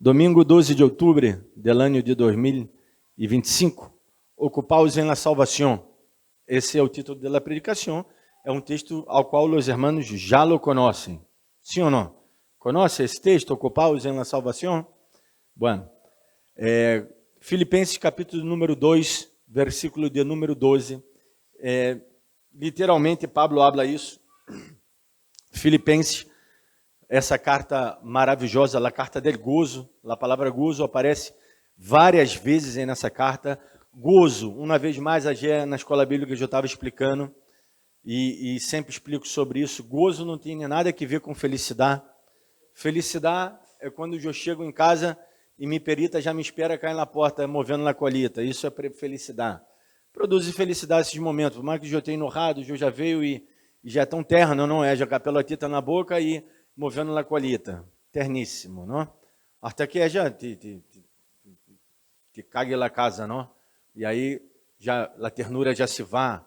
Domingo 12 de outubro del año de 2025, ocupaos en la salvación. Esse é o título da predicação. É um texto ao qual os hermanos já lo conhecem. Sim ou não? Conhece esse texto, ocupaos en la salvación? Bueno, Filipenses capítulo número 2, versículo de número 12. Literalmente, Pablo habla isso. Filipenses, essa carta maravilhosa, a carta del gozo, a palavra gozo aparece várias vezes nessa carta. Gozo, uma vez mais, na escola bíblica eu já estava explicando, e sempre explico sobre isso. Gozo não tem nada a ver com felicidade. Felicidade é quando eu chego em casa e minha perita já me espera cair na porta, movendo na colheita. Isso é felicidade. Produz felicidade esses momentos. Por mais que eu tenha honrado, eu já veio e já é tão terno, não é? Já com a pelotita na boca e movendo na colheita. Terníssimo, não? Até que já te cague la casa, não? E aí já a ternura já se vá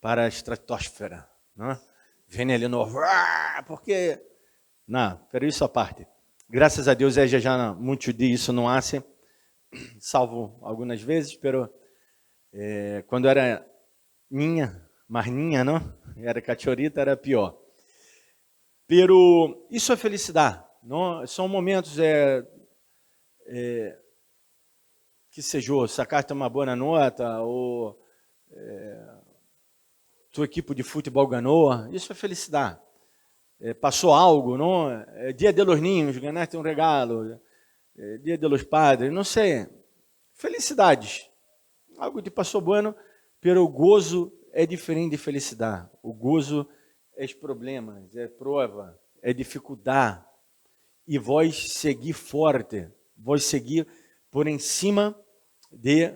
para a estratosfera, não? Vem ali no... Porque... Não, pero isso à parte. Graças a Deus, já muito de isso não hace, salvo algumas vezes, pero quando era mais ninha, não? Era cachorrita, era pior. Pero isso é felicidade, não? São momentos que seja, sacaste uma boa nota, ou tua equipe de futebol ganhou, isso é felicidade. Passou algo, não? Dia de los niños, ganhaste um regalo, dia de los padres, não sei. Felicidades. Algo te passou bueno, pero o gozo é diferente de felicidade. O gozo é problemas, é prova, é dificuldade. E vós seguir forte, vós seguir por em cima de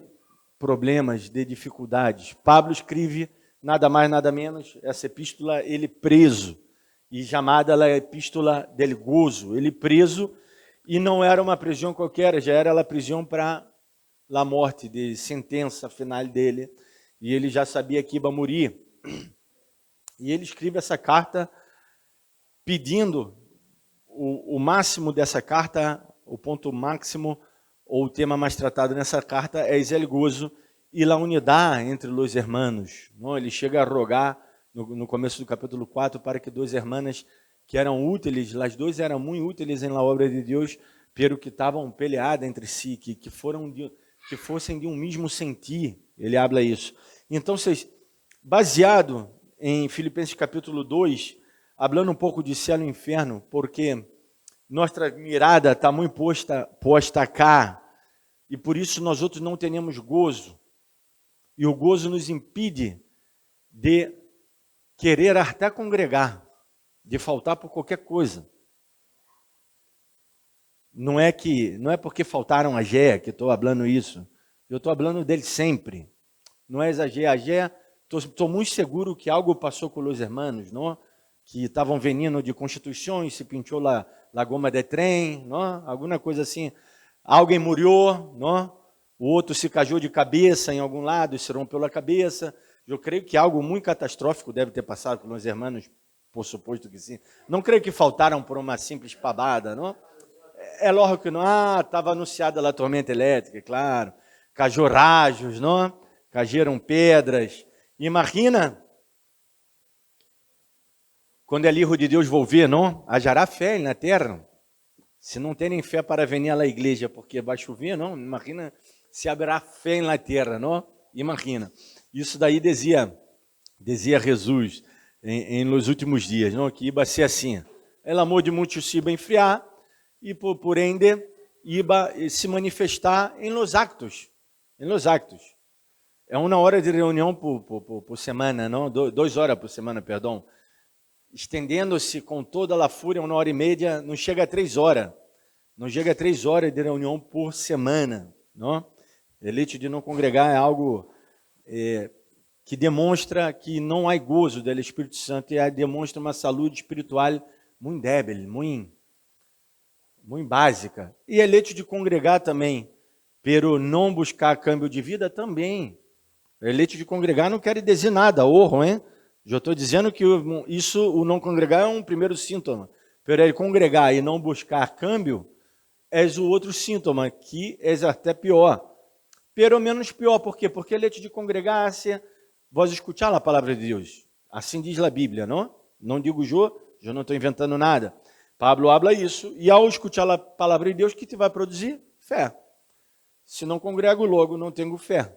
problemas, de dificuldades. Pablo escreve nada mais, nada menos, essa epístola, ele preso. E chamada a epístola del gozo. Ele preso, e não era uma prisão qualquer, já era a prisão para a morte, de sentença final dele. E ele já sabia que ia morrer. E ele escreve essa carta pedindo o máximo dessa carta, o ponto máximo, ou o tema mais tratado nessa carta é el gozo e a unidade entre os hermanos. Não? Ele chega a rogar no começo do capítulo 4, para que duas irmãs que eram úteis, as duas eram muito úteis na obra de Deus, pero que estavam peleadas entre si, que fossem de um mesmo sentir. Ele habla isso. Então, baseado em Filipenses capítulo 2, hablando um pouco de céu e inferno, porque nossa mirada está muito posta cá, e por isso nós outros não temos gozo, e o gozo nos impede de querer até congregar, de faltar por qualquer coisa. Não é porque faltaram a Gé que estou falando isso. Eu estou falando dele sempre. Não é exagero. A Gé, estou muito seguro que algo passou com os irmãos, não? Que estavam vindo de Constituição e se pintou lá goma de trem, não? Alguma coisa assim. Alguém morreu, não? O outro se caiu de cabeça em algum lado e se rompeu a cabeça. Eu creio que algo muito catastrófico deve ter passado com os irmãos, por suposto que sim. Não creio que faltaram por uma simples pavada, não? É lógico que não. Estava anunciada a tormenta elétrica, claro. Caiu rajos, não? Caíram pedras. Imagina quando o Filho de Deus volver, não? Hajará fé na terra. Se não terem fé para vir à igreja porque vai chover, não? Imagina se haverá fé na terra, não? Imagina. Isso daí dizia Jesus nos últimos dias, não? Que ia ser assim. El amor de muitos se iba enfriar e por ende iba se manifestar em los actos. É uma hora de reunião por semana, não? 2 horas por semana, perdão. Estendendo-se com toda a fúria, 1h30, não chega a 3 horas. Não chega a 3 horas de reunião por semana, não? O hecho de não congregar é algo que demonstra que não há gozo do Espírito Santo e demonstra uma saúde espiritual muito débil, muito básica. E o hecho de congregar também, pero não buscar câmbio de vida também. O hecho de congregar não quer dizer nada, hein? Já estou dizendo que o não congregar é um primeiro síntoma. Pero ele congregar e não buscar câmbio és o outro síntoma, que és até pior. Pero menos pior, por quê? Porque el hecho de congregar-se, vós escuchar a palavra de Deus. Assim diz a Bíblia, não? Não digo eu não estou inventando nada. Pablo habla isso, e ao escutar a palavra de Deus, que te vai produzir? Fé. Se não congrego logo, não tenho fé.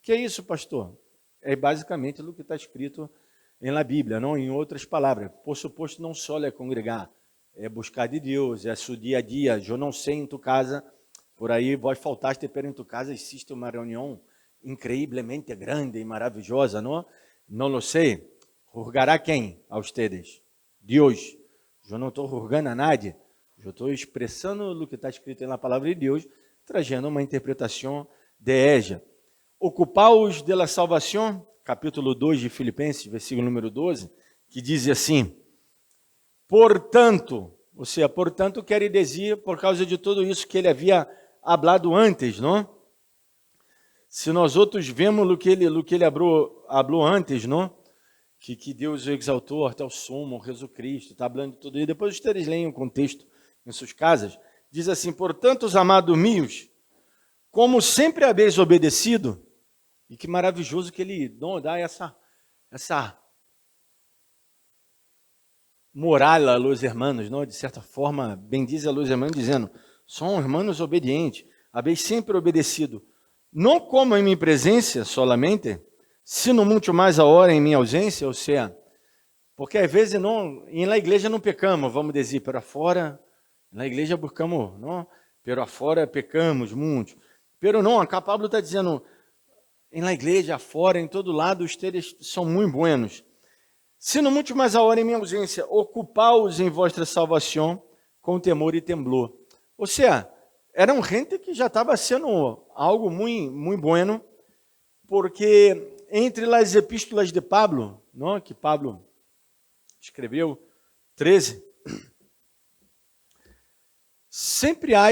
Que é isso, pastor? É basicamente o que está escrito na Bíblia, não? Em outras palavras. Por suposto, não só é congregar, é buscar de Deus, é seu dia a dia. Eu não sei em tu casa, por aí vós faltaste, pero em tu casa existe uma reunião increíblemente grande e maravilhosa, não? Não lo sei. Rurgará quem a ustedes? Deus. Eu não estou rurgando a nadie. Eu estou expressando o que está escrito na palavra de Deus, trazendo uma interpretação de Eja. Ocupaos de la salvação, capítulo 2 de Filipenses, versículo número 12, que diz assim: portanto, ou seja, portanto quer dizer por causa de tudo isso que ele havia hablado antes, não? Se nós outros vemos o que ele falou antes, não? Que Deus o exaltou até o sumo, Jesus Cristo, está falando de tudo isso. Depois vocês leem o contexto em suas casas. Diz assim: portanto, os amados meus, como sempre haveis obedecido, e que maravilhoso que ele dá essa moral a los hermanos, não? De certa forma, bendize a los hermanos, dizendo, são hermanos obedientes, haveis sempre obedecido, não como em minha presença solamente, sino muito mais agora em minha ausência, ou seja, porque às vezes na igreja não pecamos, vamos dizer, para fora, na igreja buscamos, não? Pero afora pecamos muito. Pero não, acá Pablo está dizendo, na igreja, fora, em todo lado, ustedes são muito buenos. Sino muito mais agora em minha ausência, ocupaos em vossa salvação com temor e temblor. Ou seja, eram gente que já estava sendo algo muito, muito bueno, porque entre as epístolas de Pablo, não, que Pablo escreveu, 13, sempre há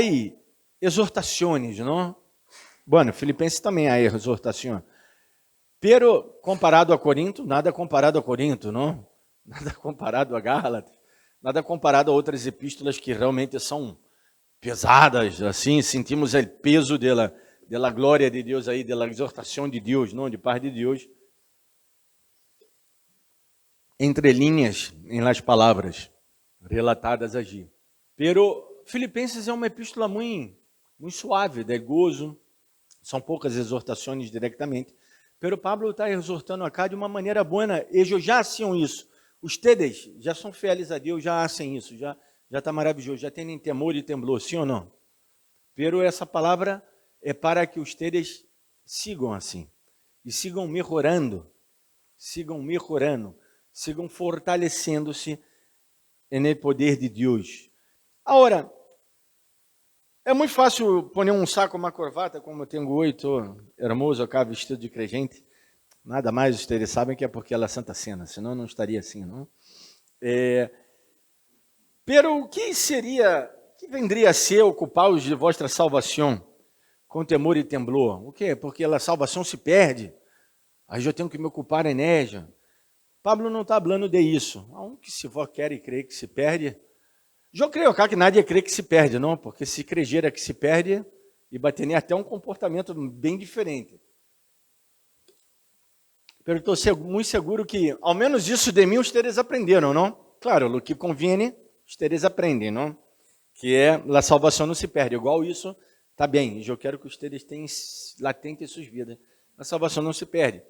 exortações, não? Bueno, Filipenses também há exortação. Pero comparado a Corinto, nada comparado a Corinto, não? Nada comparado a Gálatas, nada comparado a outras epístolas que realmente são pesadas, assim, sentimos o peso da glória de Deus aí, da exortação de Deus, não, de parte de Deus. Entre linhas em las palavras relatadas aqui. Pero Filipenses é uma epístola muito, muito suave, de gozo, são poucas exortações diretamente, pero Pablo está exortando acá de uma maneira boa, eles já haciam isso, ustedes já são fiéis a Deus, já hacem isso, já está maravilhoso, já têm temor e temblor, sim ou não? Pero essa palavra é para que ustedes sigam assim, e sigam melhorando, sigam fortalecendo-se no poder de Deus. Agora, é muito fácil pôr um saco, uma corbata, como eu tenho hoje, estou hermoso acá, vestido de crente. Nada mais, vocês sabem que é porque ela é Santa Cena, senão não estaria assim, não? Pero o que vendria a ser ocupar-os de vossa salvação com temor e temblor? O quê? Porque a salvação se perde, aí eu tenho que me ocupar em neja. Pablo não está falando de isso. Aunque se for quer e crê que se perde, eu creio acá que nadie crê que se perde, não? Porque se crejera que se perde, e bater até um comportamento bem diferente. Pero estou muito seguro que, ao menos isso de mim, vocês aprenderam, não? Claro, o que convém, vocês aprendem, não? Que é, a salvação não se perde. Igual isso, tá bem, eu quero que vocês tenham latente em suas vidas. A salvação não se perde.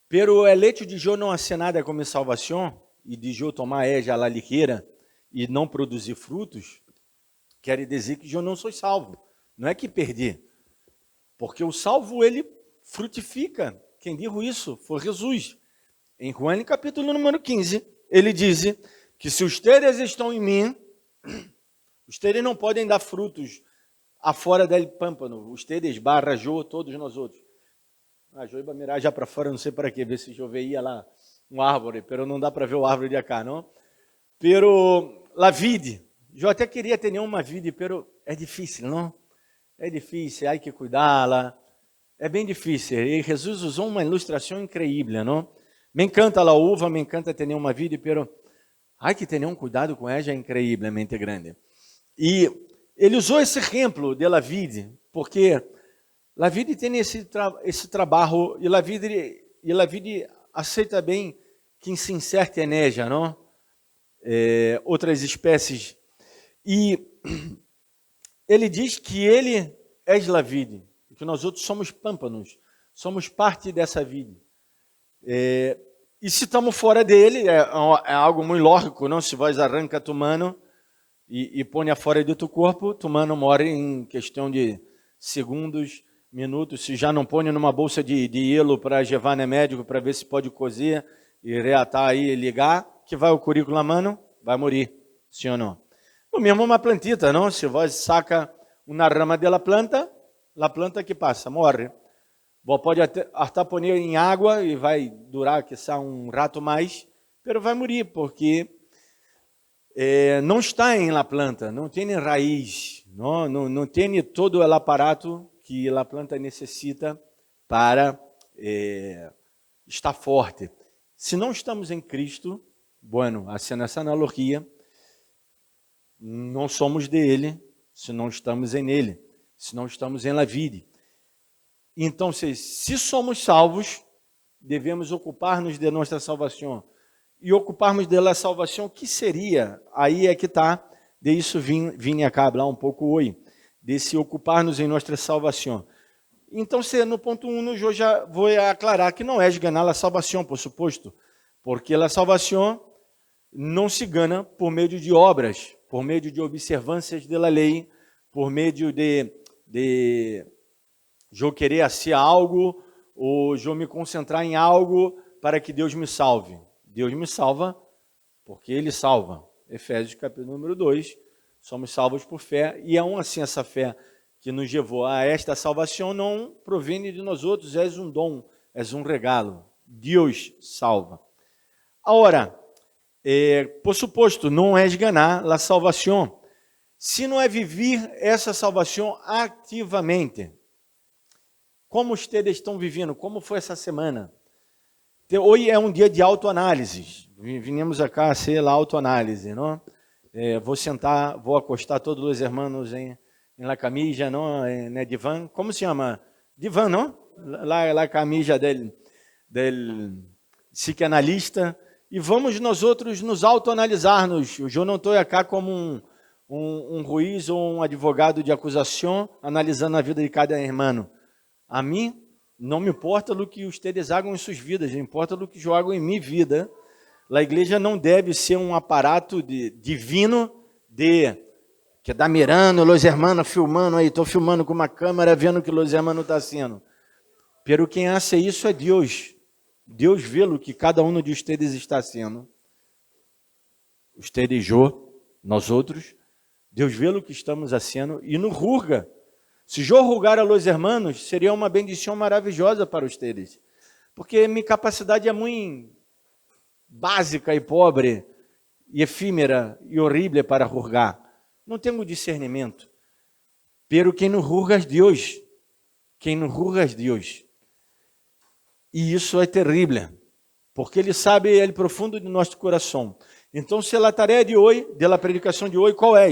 Pero o hecho de eu não hacer nada como salvação, e de eu tomar a la ligeira, e não produzir frutos, quer dizer que eu não sou salvo. Não é que perdi. Porque o salvo, ele frutifica. Quem disse isso foi Jesus. Em João, capítulo número 15, ele diz que se ustedes estão em mim, ustedes não podem dar frutos afora del pâmpano. Ustedes, barra, Jô, todos nós outros. Jô ia mirar já para fora, não sei para quê, ver se Jô veia lá uma árvore, pero não dá para ver a árvore de cá, não? Pero la vide, eu até queria ter uma vide, pero é difícil, não? É difícil, há que cuidá-la, é bem difícil. E Jesus usou uma ilustração incrível, não? Me encanta a uva, me encanta ter uma vide, pero há que ter um cuidado com ela, é incrivelmente grande. E ele usou esse exemplo de la vida, porque la vida tem esse trabalho, e la vida aceita bem quem se inserte en ella, não? Outras espécies. E ele diz que ele é la vida, que nós outros somos pâmpanos, somos parte dessa vida. E se estamos fora dele, é algo muito lógico, não? Se vós arranca tu mano e põe fora de tu corpo, tu mano morre em questão de segundos, minutos. Se já não põe numa bolsa de hielo para levar no médico para ver se pode cozer e reatar aí e ligar, que vai ocorrer com a mano? Vai morrer, sim ou não? O mesmo uma plantita, não? Se vós saca uma rama da planta, a planta que passa, morre. Vós pode até pôr em água e vai durar, quizá, um rato mais, mas vai morrer, porque não está em la planta, não tem raiz, não tem todo o aparato que a planta necessita para estar forte. Se não estamos em Cristo, bueno, haciendo essa analogia, não somos dele, se não estamos em Ele, se não estamos em la vida. Então, se somos salvos, devemos ocupar-nos de nossa salvação. E ocuparmos da salvação, o que seria? Aí é que está, de isso vim a hablar um pouco hoje, de se ocupar-nos em nossa salvação. Então, no ponto 1, eu já vou aclarar que não é ganhar a salvação, por suposto, porque a salvação não se ganha por meio de obras, por meio de observâncias da lei, por meio de eu querer ser algo, ou eu me concentrar em algo para que Deus me salve. Deus me salva porque Ele salva. Efésios capítulo número 2, somos salvos por fé, e é assim essa fé que nos levou a esta salvação não provém de nós outros, é um dom, é um regalo. Deus salva. Agora, por suposto, não é ganhar a salvação, se não é viver essa salvação ativamente. Como vocês estão vivendo? Como foi essa semana? Hoje é um dia de autoanálise. Vinhamos acá a ser a autoanálise, não? Vou sentar, vou acostar todos os irmãos em la camisa, não? No divã. Como se chama? Divã, não? La camisa del psicanalista. E vamos nós outros nos autoanalisar-nos. Eu não estou acá como um juiz ou um advogado de acusação analisando a vida de cada irmão. A mim, não me importa o que vocês hagam em suas vidas, importa o que eu hago em minha vida. A igreja não deve ser um aparato divino que está mirando, os irmãos filmando, aí estou filmando com uma câmera, vendo o que os irmãos estão fazendo. Pero quem hace isso é Deus. Deus vê o que cada um de vocês está fazendo. Vocês, nós outros. Deus vê o que estamos fazendo e nos julga. Se eu julgar a los hermanos, seria uma bendição maravilhosa para vocês. Porque minha capacidade é muito básica e pobre, e efímera e horrível para julgar. Não tenho discernimento. Pero quem nos julga é Deus. Quem nos julga é Deus. E isso é terrível, porque Ele sabe o profundo de nosso coração. Então, se a tarefa de hoje, da predicação de hoje, qual é?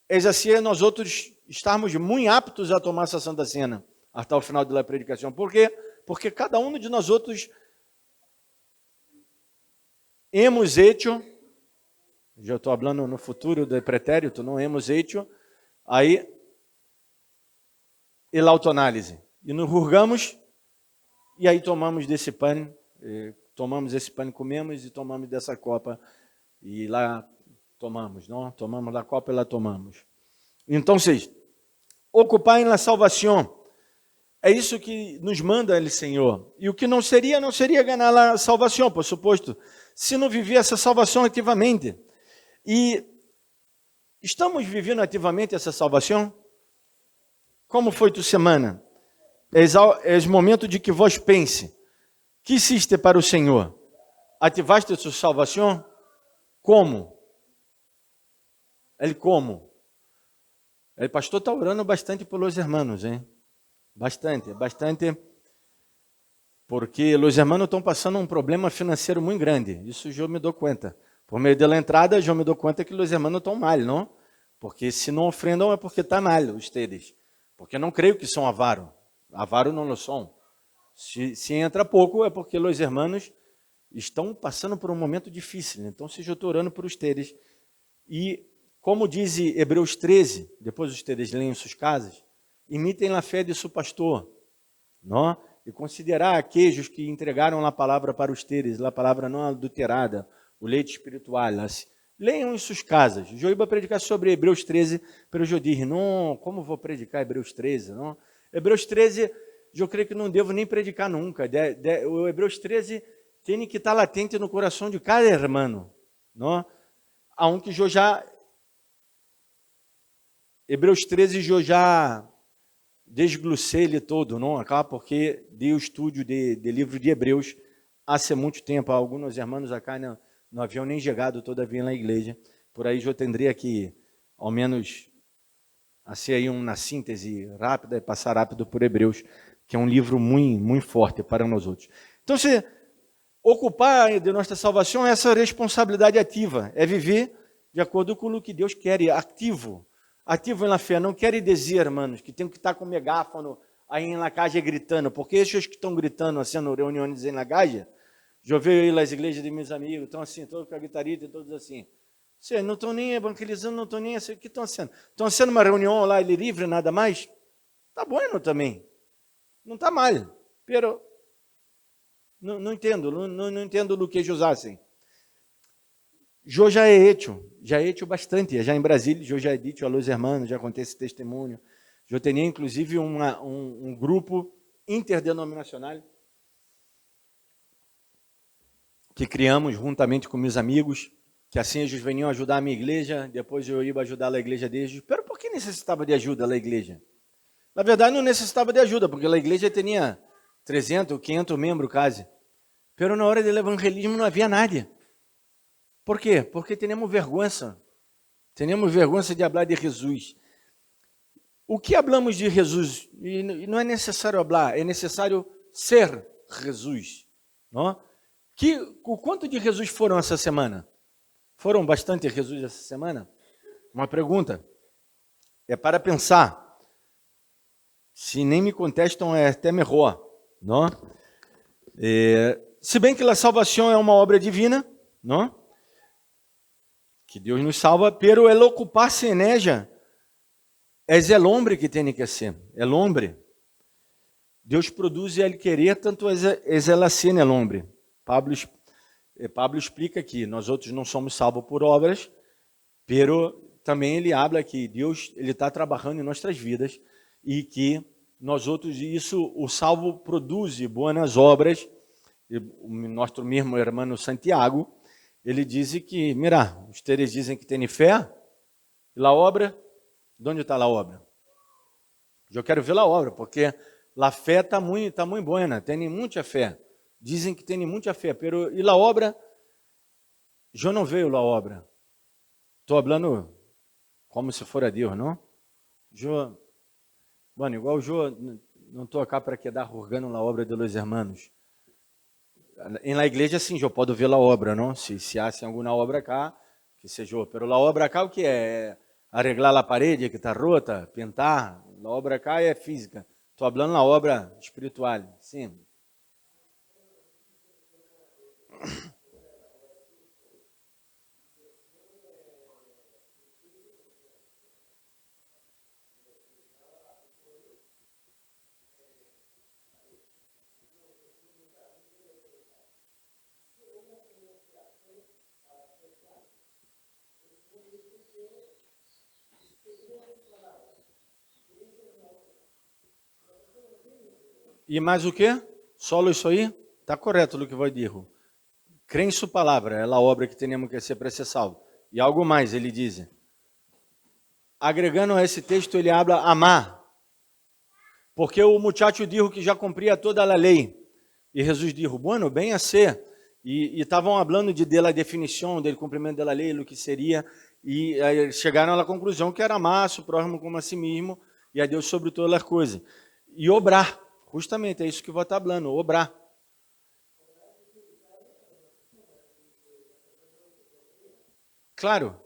É assim, nós outros estarmos muito aptos a tomar essa Santa Cena até o final da predicação. Por quê? Porque cada um de nós outros hemos hecho, já estou falando no futuro do pretérito, não hemos hecho, aí, a autoanálise. E nos julgamos, e aí tomamos desse pão, comemos e tomamos dessa copa, e lá tomamos, não? Tomamos da copa e lá tomamos. Então, ocupar na salvação. É isso que nos manda Ele, Senhor. E o que não seria ganhar a salvação, por suposto, se não viver essa salvação ativamente. E estamos vivendo ativamente essa salvação? Como foi tua semana? É o momento de que vós pense. Que hiciste para o Senhor? Ativaste a sua salvação? Como? Ele como? O pastor está orando bastante pelos irmãos, hein? Bastante, porque os irmãos estão passando um problema financeiro muito grande. Isso eu me dou conta. Por meio da entrada, eu me dou conta que os irmãos estão mal, não? Porque se não ofrendam é porque está mal ustedes. Porque não creio que são avaro. Avaro não lo são. Se entra pouco é porque os hermanos estão passando por um momento difícil. Então, seja eu estou orando por ustedes. E, como diz Hebreus 13, depois ustedes leem em suas casas, imitem a fé de seu pastor, não? E considerar aqueles que entregaram a palavra para ustedes, a palavra não adulterada, o leite espiritual. Leiam em suas casas. Eu ia predicar sobre Hebreus 13, pero eu disse, não, como vou predicar Hebreus 13? Não? Hebreus 13, eu creio que não devo nem predicar nunca. O Hebreus 13 tem que estar latente no coração de cada irmão. Não? Aunque eu já... Hebreus 13 eu já desglussei ele todo, não? Acá porque dei o estúdio de livro de Hebreus há muito tempo. Alguns irmãos acá não haviam nem chegado todavia na igreja. Por aí eu teria que, ao menos, assim aí uma síntese rápida e passar rápido por Hebreus, que é um livro muito, muito forte para nós outros. Então, se ocupar de nossa salvação é essa responsabilidade ativa, é viver de acordo com o que Deus quer, ativo. Ativo na fé, não quer dizer, irmãos, que tem que estar com o megáfono aí na casa gritando, porque esses que estão gritando, assim, nas reuniões na casa, já veio aí nas igrejas de meus amigos, estão assim, todos com a guitarrita, todos assim. Vocês não estão nem evangelizando, não estão nem assim, o que estão sendo? Estão sendo uma reunião lá, ele livre, nada mais? Está bueno também. Não está mal, pero não entendo, não entendo do que eles hacen. Eu já he hecho bastante, já em Brasília, eu já he dicho a los hermanos, já contei esse testemunho. Eu tinha inclusive um grupo interdenominacional que criamos juntamente com meus amigos, que assim eles veniam ajudar a minha igreja, depois eu ia ajudar a igreja deles. Pero por que necessitava de ajuda a igreja? Na verdade não necessitava de ajuda, porque a igreja tinha 300, 500 membros quase. Pero na hora do evangelismo não havia nada. Por quê? Porque temos vergonha. Temos vergonha de falar de Jesus. O que falamos de Jesus? E não é necessário falar, é necessário ser Jesus. Não? O quanto de Jesus foram essa semana? Foram bastante Jesus essa semana? Uma pergunta. É para pensar. Se nem me contestam, é até melhor. Não? Se bem que a salvação é uma obra divina, não? Que Deus nos salva, pero el ocuparse en ella es el hombre que tem que ser, el hombre. Deus produz el querer, tanto es el hacer el hombre. Pablo explica que nós outros não somos salvos por obras, pero também ele habla que Deus ele está trabalhando em nossas vidas e que nós outros, isso, o salvo produz boas obras. O nosso mesmo irmão Santiago, ele diz que, mira, ustedes dizem que tem fé, e a obra, onde está a obra? Eu quero ver a obra, porque a fé está muito boa, tem muita fé. Dizem que tem muita fé, pero e a obra? Eu não vejo a obra. Estou falando como se fora Deus, não? Bueno, igual eu não estou acá para quedar rurgando a obra de los hermanos. Em la igreja, sim, eu posso ver a obra, não? Se há alguma obra cá, que seja. Pero a obra cá, o que é? Arreglar a parede que está rota, pintar. A obra cá é física. Estou falando da obra espiritual, sim. E mais o quê? Só isso aí? Está correto o que vai dizer. Crê em sua palavra, é a obra que temos que ser para ser salvo. E algo mais, ele diz. Agregando a esse texto, ele habla amar. Porque o muchacho disse que já cumpria toda a lei. E Jesus disse, bueno, bem a ser. E estavam falando de la definição, do cumprimento da lei, do que seria. E chegaram à conclusão que era amar o próximo como a si mesmo e a Deus sobre todas as coisas. E obrar. Justamente, é isso que vou estar falando, obrar. Claro.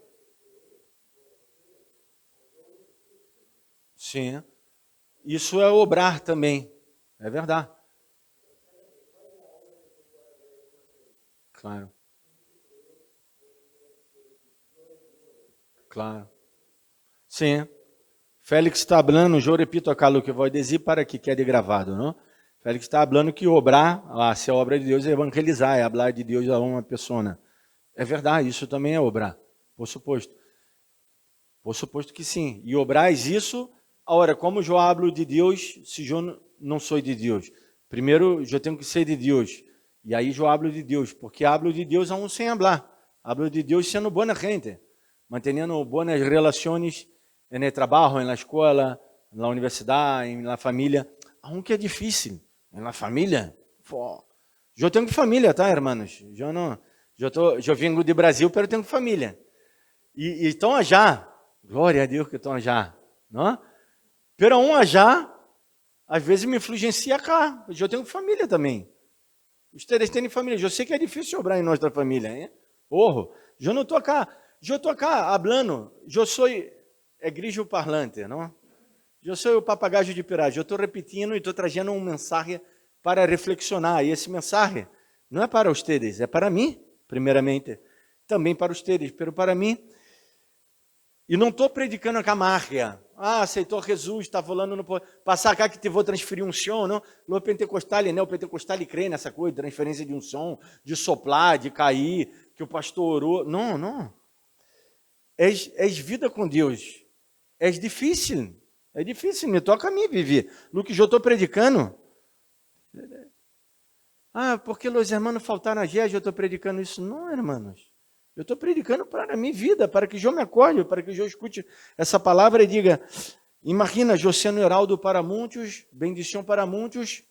Sim. Isso é obrar também. É verdade. Claro. Claro. Sim. Félix está hablando, yo repito acá lo que voy a decir para que quede gravado, não? Félix está hablando que obrar, se a obra de Deus é evangelizar, é hablar de Deus a uma pessoa. É verdade, isso também é obrar, por suposto. Por suposto que sim. E obrais isso, agora, como eu hablo de Deus, se eu não sou de Deus? Primeiro, eu tenho que ser de Deus. E aí eu hablo de Deus, porque hablo de Deus aún sem hablar. Hablo de Deus sendo boa gente, mantendo boas relações no trabalho, na escola, na universidade, na família. Aunque é difícil, na família. Eu tenho família, tá, irmãos? Eu não, eu venho do Brasil, mas eu tenho família. E estão allá. Glória a Deus que estão allá, não? Pero um allá, às vezes me influencia cá. Eu tenho família também. Vocês têm família. Eu sei que é difícil obrar em nossa família, hein? Orro. Eu não estou cá. Eu estou cá, hablando. Eu sou grigio parlante, não? Eu sou o papagaio de piragem. Eu estou repetindo e estou trazendo uma mensagem para reflexionar. E esse mensagem não é para vocês, é para mim, primeiramente. Também para vocês, pero para mim. E não estou predicando a mágia. Aceitou Jesus, está falando, no passar cá que te vou transferir um som, não? O pentecostal, né? O pentecostal crê nessa coisa, de transferência de um som, de soplar, de cair, que o pastor orou. Não, não. É vida com Deus. É difícil, me toca a mim viver. No que eu estou predicando. Porque os irmãos faltaram a gente, eu estou predicando isso. Não, irmãos. Eu estou predicando para a minha vida, para que eu me acorde, para que eu escute essa palavra e diga, imagina, eu sendo heraldo para muitos, bendição para muitos,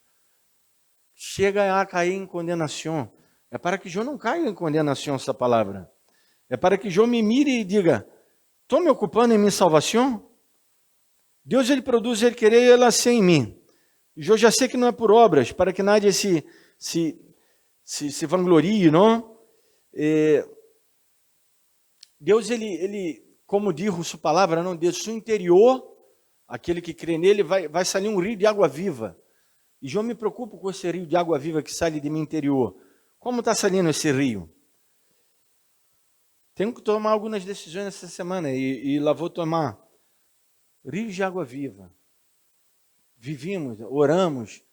chega a cair em condenação. É para que eu não caia em condenação essa palavra. É para que eu me mire e diga, estou me ocupando em minha salvação? Deus, Ele produz, Ele querer e Ele ser em mim. E eu já sei que não é por obras, para que nadie se vanglorie, não? Deus, ele, como diz sua palavra, não, de seu interior, aquele que crê nele, vai sair um rio de água viva. E eu me preocupo com esse rio de água viva que sai de meu interior. Como está saindo esse rio? Tenho que tomar algumas decisões essa semana e lá vou tomar. Rio de água viva. Vivimos, oramos,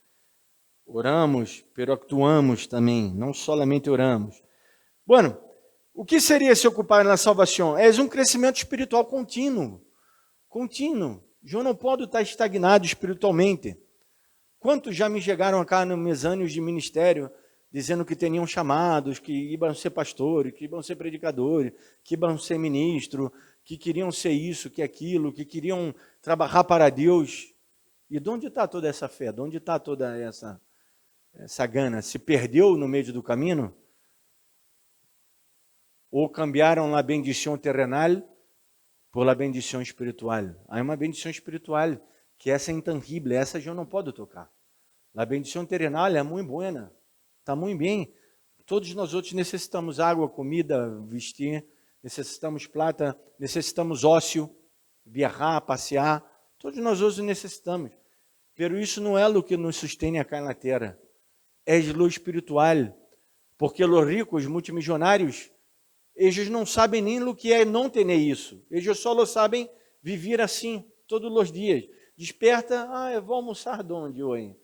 pero actuamos também, não somente oramos. Bueno, o que seria se ocupar na salvação? É um crescimento espiritual contínuo. Contínuo. Eu não posso estar estagnado espiritualmente. Quantos já me chegaram acá nos meus anos de ministério, dizendo que tinham chamados, que iam ser pastores, que iam ser predicadores, que iam ser ministro, que queriam ser isso, que aquilo, que queriam trabalhar para Deus. E de onde está toda essa fé? De onde está toda essa gana? Se perdeu no meio do caminho? Ou cambiaram a bendição terrenal por la bendição espiritual? Há uma bendição espiritual que essa é intangível, essa eu não posso tocar. A bendição terrenal é muito boa, está muito bem. Todos nós outros necessitamos água, comida, vestir, necessitamos plata, necessitamos ócio, viajar, passear. Todos nós outros necessitamos. Pero isso não é o que nos sustém aqui na terra. É lo espiritual. Porque os ricos, multimilionários, eles não sabem nem o que é não ter isso. Eles só sabem viver assim, todos os dias. Desperta, eu vou almoçar de onde hoje?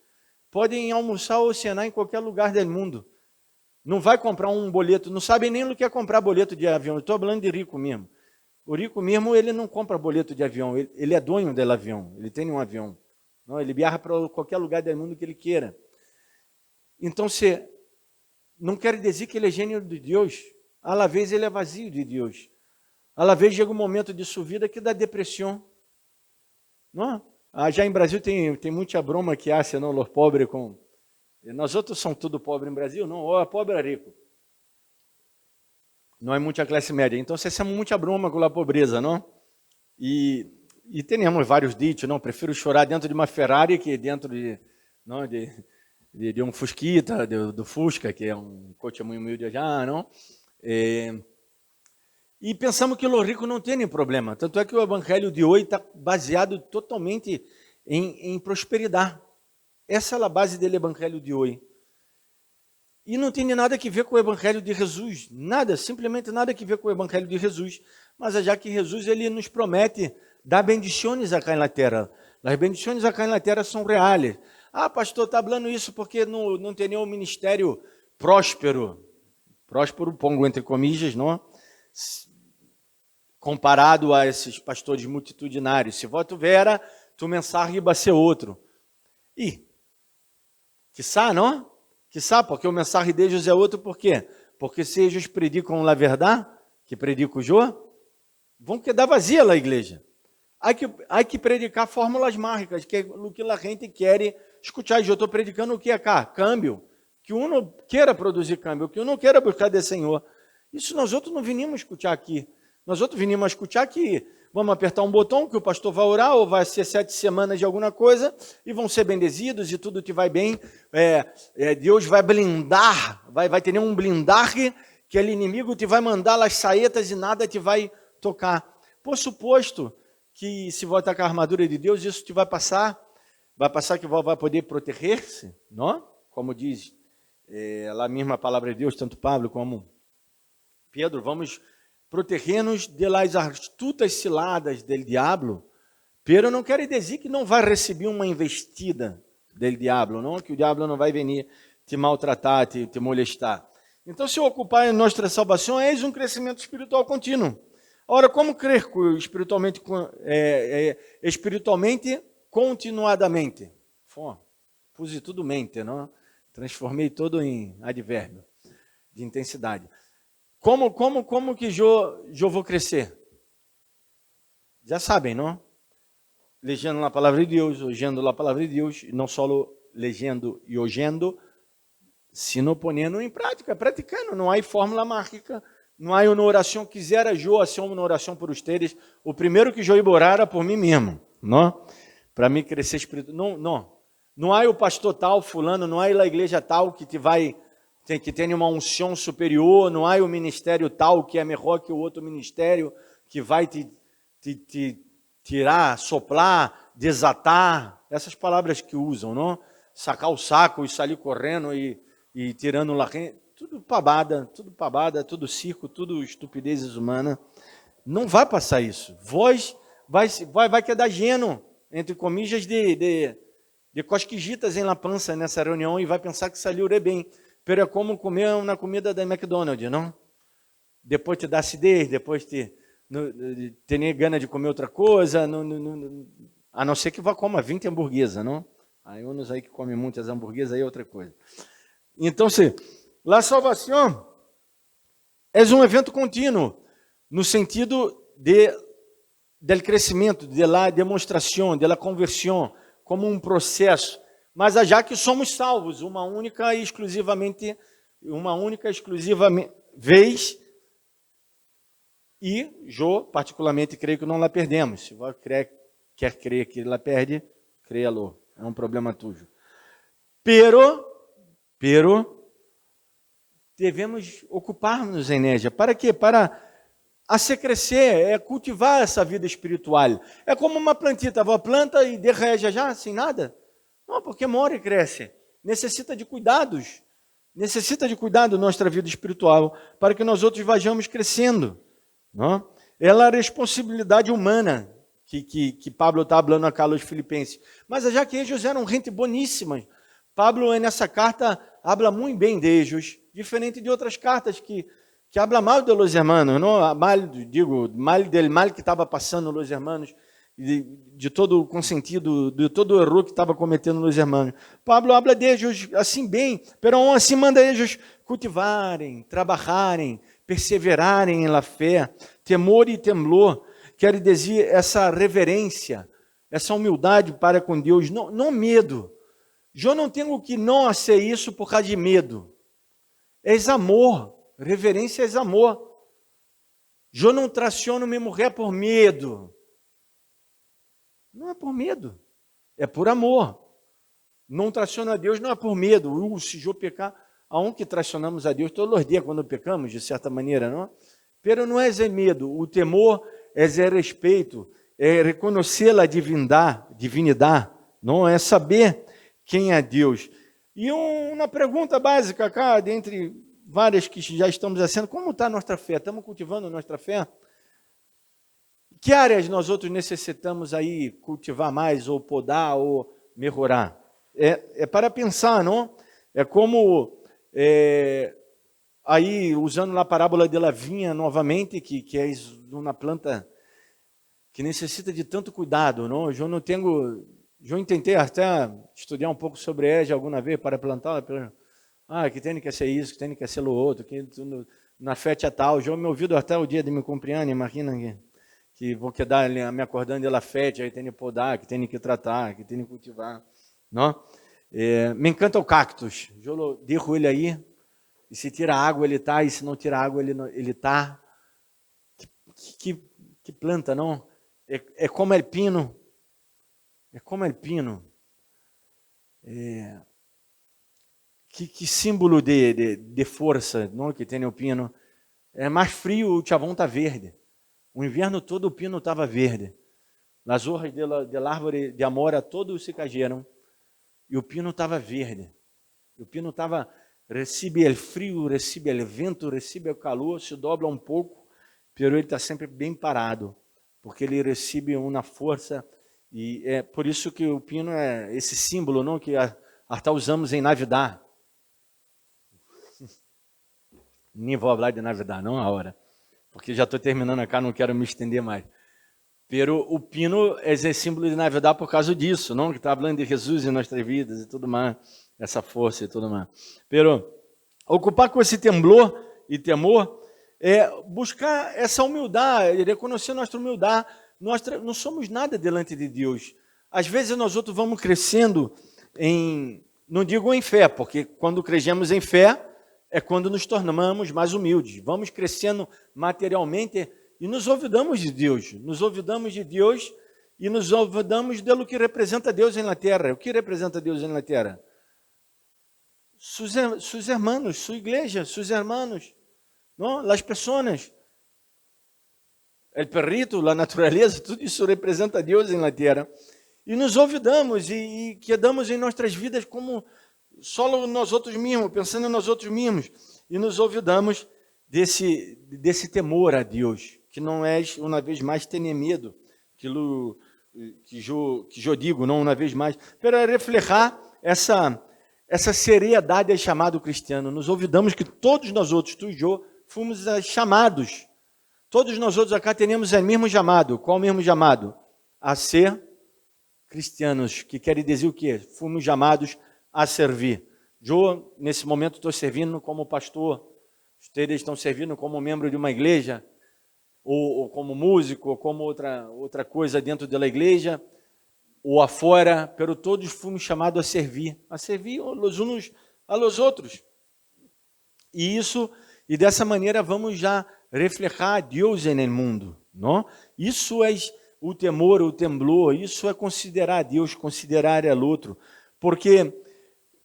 Podem almoçar ou cenar em qualquer lugar do mundo. Não vai comprar um boleto, não sabem nem o que é comprar boleto de avião. Estou falando de rico mesmo. O rico mesmo, ele não compra boleto de avião, ele é dono do avião, ele tem um avião. Não, ele viaja para qualquer lugar do mundo que ele queira. Então, se não quer dizer que ele é gênio de Deus, à la vez ele é vazio de Deus. À la vez chega um momento de sua vida que dá depressão. Não? Já em Brasil tem muita broma que há, senão os pobres com... Nós outros somos tudo pobres em Brasil, não, ou é pobre ou é rico. Não é muita classe média. Então, vocês muita broma com a pobreza, não? E temos vários ditos, não? Prefiro chorar dentro de uma Ferrari que dentro de um Fusquita, do Fusca, que é um coche muito humilde já, não? E pensamos que os ricos não têm problema. Tanto é que o evangelho de hoje está baseado totalmente em prosperidade. Essa é a base do evangelho de hoje. E não tem nada a ver com o evangelho de Jesus. Nada, simplesmente nada a ver com o evangelho de Jesus. Mas já que Jesus ele nos promete dar bendições aqui na terra. As bendições aqui na terra são reais. Ah, pastor, está falando isso porque não tem nenhum ministério próspero. Próspero, pongo entre comillas, não? Comparado a esses pastores multitudinários. Se voto vera, tu mensagem vai ser outro. E, quiçá, não? Quiçá, porque o mensagem deles é outro, por quê? Porque se eles predicam a verdade, que predica o Jô, vão quedar vazia lá a igreja. Há que predicar fórmulas mágicas, que é o que a gente quer escutar. Eu estou predicando o que é cá? Câmbio. Que um não queira produzir câmbio, que um não queira buscar de Senhor. Isso nós outros não vinimos escutar aqui. Nós outros vinimos a escutar que vamos apertar um botão, que o pastor vai orar, ou vai ser 7 semanas de alguma coisa, e vão ser bendizidos, e tudo te vai bem. Deus vai blindar, vai ter um blindar, que ele inimigo te vai mandar as saetas e nada te vai tocar. Por suposto que se voltar com a armadura de Deus, isso te vai passar que vai poder proteger-se, não? Como diz a mesma palavra de Deus, tanto Pablo como Pedro, vamos proteger-nos das astutas ciladas do diabo, pero não quer dizer que não vai receber uma investida do diabo, não? Que o diabo não vai vir te maltratar, te molestar. Então, se ocupar em nossa salvação, é um crescimento espiritual contínuo. Ora, como crer espiritualmente continuadamente? Puse tudo mente, não? Transformei todo em advérbio de intensidade. Como que eu vou crescer? Já sabem, não? Legendo a palavra de Deus, ouvindo a palavra de Deus, não só legendo e ouvindo, sino ponendo em prática, praticando. Não há fórmula mágica, não há uma oração. Quisera eu fazer uma oração por vocês. O primeiro que eu ia orar era por mim mesmo, não? Para mim crescer espiritual. Não há o pastor tal, fulano, não há a igreja tal que que tem uma unção superior, não há o ministério tal que é melhor que o outro ministério, que vai te tirar, soprar, desatar, essas palavras que usam, não? Sacar o saco e sair correndo e tirando lá, tudo pabada, tudo circo, tudo estupidezes humanas. Não vai passar isso. Voz vai quedar geno, entre comillas, de cosquijitas em la pança nessa reunião e vai pensar que saiu bem. Pero é como comer uma comida da McDonald's, não? Depois te dá acidez, depois te gana de comer outra coisa, a não ser que vá comer 20 hamburguesas, não? Aí uns aí que comem muitas hamburguesas, aí é outra coisa. Então, a salvação é um evento contínuo, no sentido del crescimento, de la demonstração, de la conversão, como um processo. Mas já que somos salvos, uma única e exclusiva vez, e eu particularmente creio que não la perdemos. Se você quer crer que la perde, creia-lo, é um problema tuyo. Pero devemos ocupar-nos em ella. Para quê? Para se crescer, cultivar essa vida espiritual. É como uma plantita, a planta e derreja já, sem nada. Não, porque mora e cresce. Necessita de cuidados. Necessita de cuidado nossa vida espiritual para que nós outros vajamos crescendo. Não? Ela é a responsabilidade humana que Pablo está falando a Carlos Filipenses. Mas já que eles eram gente boníssima, Pablo nessa carta habla muito bem de eles, diferente de outras cartas que habla mal de los hermanos, não? Mal del mal que estava passando los hermanos, de todo o consentido, de todo o erro que estava cometendo os irmãos. Pablo habla deles assim bem, pero assim manda eles cultivarem, trabalharem, perseverarem em la fé, temor e temblor, quer dizer essa reverência, essa humildade para com Deus, não medo. Eu não tenho que não ser isso por causa de medo. É amor, reverência é amor. Eu não traciono minha mulher por medo. Não é por medo, é por amor. Não traciona a Deus, não é por medo. Se eu pecar, aonde que tracionamos a Deus? Todos os dias quando pecamos, de certa maneira, não? Pero não é medo, o temor é respeito, é reconhecer a divinidade, não é saber quem é Deus. E uma pergunta básica, cá, dentre várias que já estamos fazendo, como está a nossa fé? Estamos cultivando a nossa fé? Que áreas nós outros necessitamos aí cultivar mais, ou podar, ou melhorar? É para pensar, não? É como, aí, usando a parábola da vinha novamente, que é uma planta que necessita de tanto cuidado, não? Eu tentei até estudar um pouco sobre ela alguma vez para plantar, que tem que ser isso, que tem que ser o outro, que na festa é tal. Já me ouvido até o dia de me compreender, imagina que vou quedar me acordando de la festa, aí tem que podar, que tem que tratar, que tem que cultivar, não? Me encanta o cactus. Eu derrubo ele aí, e se tira água ele tá, e se não tira água ele tá. Que planta, não? É como o pino. É como o pino. Que símbolo de força, não, que tem o pino. É mais frio, o chavão está verde. O inverno todo o pino estava verde. As hojas da árvore de amora todos se caíram. E o pino estava verde. O pino estava, recebe o frio, recebe o vento, recebe o calor, se dobra um pouco, mas ele está sempre bem parado, porque ele recebe uma força. E é por isso que o pino é esse símbolo, não, que até usamos em Navidad. Nem vou falar de Navidad, não, a hora, porque já estou terminando cá, não quero me estender mais. Pero o pino é símbolo de Navidad por causa disso, não? Que está falando de Jesus em nossas vidas e tudo mais, essa força e tudo mais. Pero ocupar com esse temblor e temor é buscar essa humildade, reconhecer nossa humildade. Nós não somos nada diante de Deus. Às vezes nós outros vamos crescendo não digo em fé, porque quando crescemos em fé é quando nos tornamos mais humildes. Vamos crescendo materialmente e nos olvidamos de Deus. Nos olvidamos de Deus e nos olvidamos do que representa Deus na terra. O que representa Deus na terra? Sus hermanos, sua igreja, sus hermanos, não? As pessoas, o perrito, a natureza, tudo isso representa Deus na terra. E nos olvidamos e quedamos em nossas vidas como só nós outros mesmos, pensando em nós outros mesmos. E nos olvidamos desse temor a Deus, que não é, uma vez mais, ter medo, que eu digo, não, uma vez mais, para refletir essa seriedade chamado cristiano. Nos olvidamos que todos nós outros, tu e eu, fomos chamados. Todos nós outros acá temos o mesmo chamado. Qual o mesmo chamado? A ser cristianos, que quer dizer o quê? Fomos chamados a servir. Eu, nesse momento, estou servindo como pastor. Vocês estão servindo como membro de uma igreja, ou como músico, ou como outra coisa dentro da igreja, ou afora, pero todos fomos chamados a servir os uns aos outros. E dessa maneira vamos já refletir a Deus no mundo, não? Isso é o temor, o temblor, isso é considerar Deus, considerar o outro, porque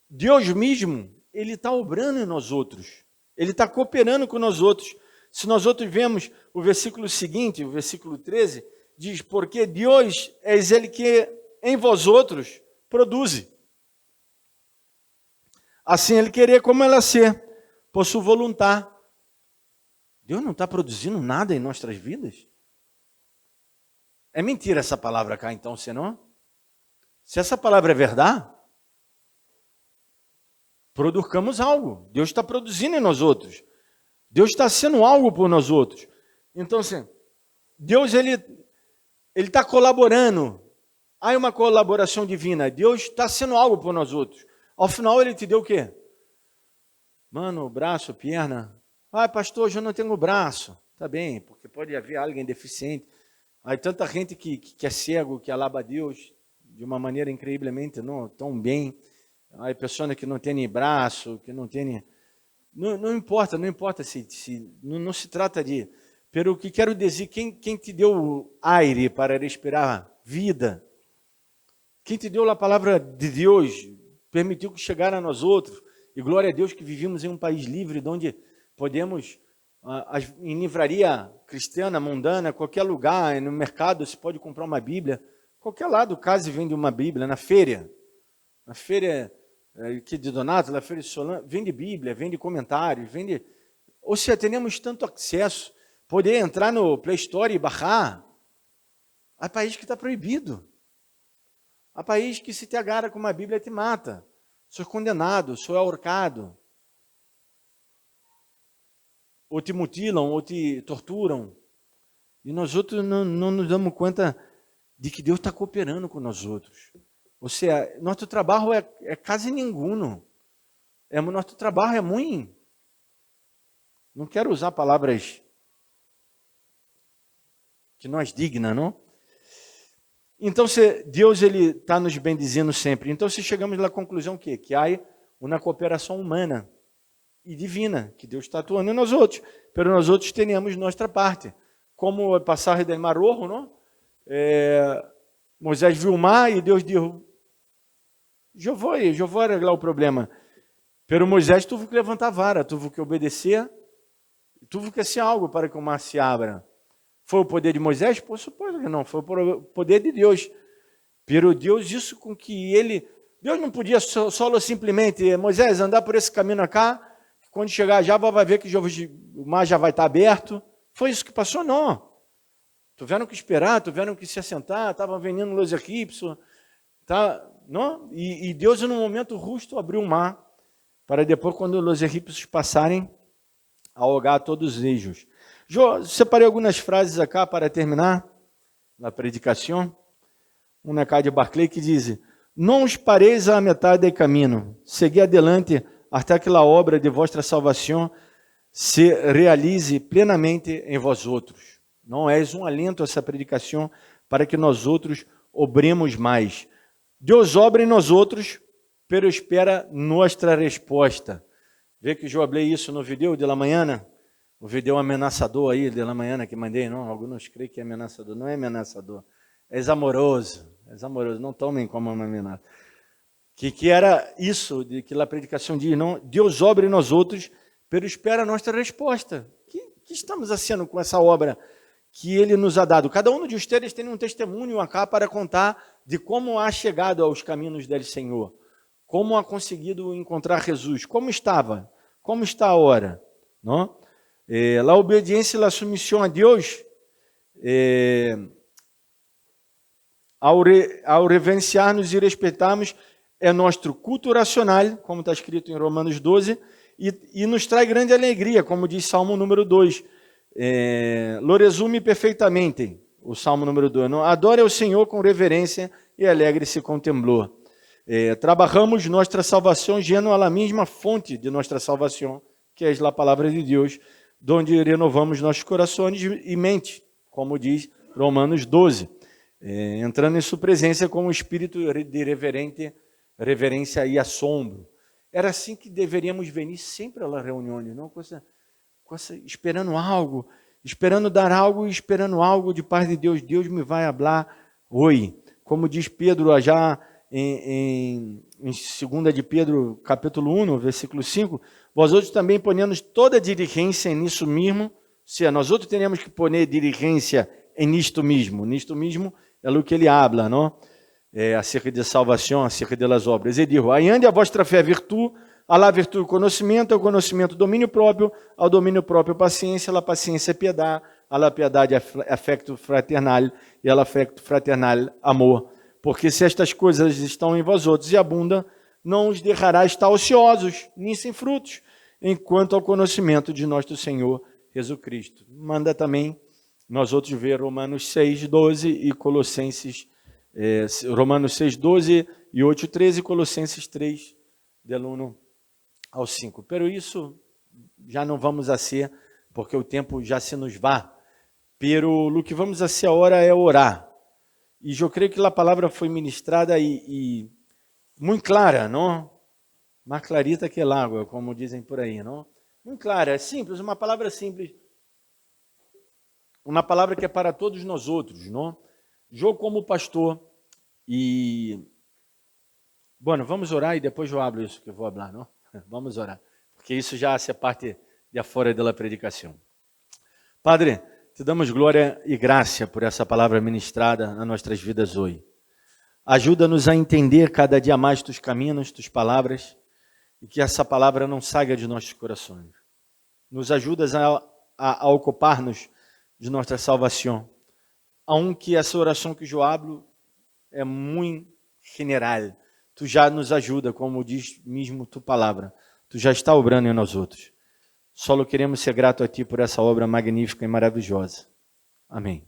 Deus mesmo, Ele está obrando em nós outros, Ele está cooperando com nós outros. Se nós outros vemos o versículo seguinte, o versículo 13, diz, porque Deus é Ele que em vós outros produz. Assim Ele querer como ela ser, por sua vontade. Deus não está produzindo nada em nossas vidas? É mentira essa palavra cá, então, senão? Se essa palavra é verdade, produzamos algo. Deus está produzindo em nós outros. Deus está sendo algo por nós outros. Então, assim, Deus, ele está colaborando. Há uma colaboração divina. Deus está sendo algo por nós outros. Ao final, Ele te deu o quê? Mano, braço, perna. Pastor, hoje eu não tenho braço. Tá bem, porque pode haver alguém deficiente. Há tanta gente que é cego, que alaba a Deus de uma maneira incrivelmente não tão bem. Há pessoas que não têm braço, que não têm... Não importa se não se trata de... Pero o que quero dizer, quem te deu aire para respirar vida? Quem te deu a palavra de Deus, permitiu que chegara a nós outros? E glória a Deus que vivimos em um país livre, onde podemos Em livraria cristiana, mundana, qualquer lugar, no mercado, você pode comprar uma Bíblia. Qualquer lado, caso vende uma Bíblia, na feira aqui de Donato, na feira de Solano, vende Bíblia, vende comentários, vende... Ou seja, temos tanto acesso, poder entrar no Play Store e baixar. Há país que está proibido. Há país que se te agarra com uma Bíblia te mata. Sou condenado, sou ahorcado. Ou te mutilam, ou te torturam. E nós outros não nos damos conta de que Deus está cooperando com nós outros. Ou seja, nosso trabalho é quase nenhum. Nosso trabalho é muito. Não quero usar palavras que nós digna, não? Então, Deus está nos bendizendo sempre. Então, se chegamos à conclusão que há uma cooperação humana e divina, que Deus está atuando em nós outros, pero nós outros tenhamos nossa parte. Como o passagem do Mar Rojo, não? Moisés viu o mar e Deus disse, eu vou arreglar o problema. Pero Moisés teve que levantar a vara, teve que obedecer, teve que ser algo para que o mar se abra. Foi o poder de Moisés? Por suposto que não, foi o poder de Deus. Pero Deus, isso com que Deus não podia só simplesmente, Moisés, andar por esse caminho acá, quando chegar já vai ver que o mar já vai estar aberto. Foi isso que passou? Não. Tiveram que esperar, tiveram que se assentar, estavam vendendo los egípcios. Não? E Deus, no momento justo, abriu o mar, para depois, quando os egípcios passarem, ahogar todos os eixos. Eu separei algumas frases aqui para terminar a predicação. Uma cá de Barclay que diz: não os pareis à metade do caminho, segui adelante até que a obra de vossa salvação se realize plenamente em vós outros. Não é um alento essa predicação para que nós outros obremos mais. Deus obra em nós outros, pero espera nossa resposta. Vê que eu falei isso no vídeo de la manhã, o vídeo ameaçador aí de la manhã que mandei, não? Alguns creem que é ameaçador, não é ameaçador, é amoroso, não tomem como uma ameaça. Que era isso, de que a predicação diz, não? Deus obra em nós outros, pero espera a nossa resposta. Que estamos fazendo com essa obra que Ele nos ha dado? Cada um de vocês tem um testemunho acá para contar de como ha chegado aos caminhos do Senhor, como ha conseguido encontrar Jesus, como estava, como está agora, não? A obediência e a submissão a Deus, ao reverenciar-nos e respeitarmos, é nosso culto racional, como está escrito em Romanos 12, e nos traz grande alegria, como diz Salmo número 2. Lo resume perfeitamente, o Salmo número 2. Não? Adore ao Senhor com reverência e alegre-se com temblor. Trabalhamos nossa salvação yendo à mesma fonte de nossa salvação, que é a palavra de Deus, onde renovamos nossos corações e mente, como diz Romanos 12. Entrando em sua presença com um espírito de reverência e assombro. Era assim que deveríamos venir sempre às reuniões, não? Esperando algo, esperando dar algo e esperando algo de parte de Deus. Deus me vai falar hoje. Como diz Pedro já em 2 de Pedro, capítulo 1, versículo 5, vós outros também ponemos toda a diligência nisso mesmo, se nós outros tenhamos que pôr diligência nisto mesmo é o que ele habla, não? Acerca de salvação, acerca das obras. Ele diz, ainda a vossa fé virtude, a la virtude conhecimento, ao conhecimento domínio próprio, ao domínio próprio paciência, a la paciência piedade, a la piedade afecto fraternal e a la afecto fraternal amor. Porque se estas coisas estão em vós outros e abundam, não os deixará estar ociosos, nem sem frutos, enquanto ao conhecimento de nosso Senhor Jesus Cristo. Manda também nós outros ver Romanos 6, 12 e Colossenses, Romanos 6, 12 e 8, 13 e Colossenses 3, del 1 ao 5. Pero isso já não vamos a ser, porque o tempo já se nos vá. Pero o que vamos a ser agora é orar. E eu creio que a palavra foi ministrada e muito clara, não? Mais clarita que el água, como dizem por aí, não? Muito clara, é simples, uma palavra simples. Uma palavra que é para todos nós outros, não? Eu como pastor Bueno, vamos orar e depois eu abro isso que eu vou falar, não? Vamos orar, porque isso já é parte de fora da predicação. Padre, te damos glória e graça por essa palavra ministrada nas nossas vidas hoje. Ajuda-nos a entender cada dia mais tus caminhos, tus palavras, e que essa palavra não saia de nossos corações. Nos ajudas a ocupar-nos de nossa salvação. Aunque essa oração que eu hablo é muito general, tu já nos ajuda, como diz mesmo tua palavra. Tu já está obrando em nós outros. Só queremos ser grato a ti por essa obra magnífica e maravilhosa. Amém.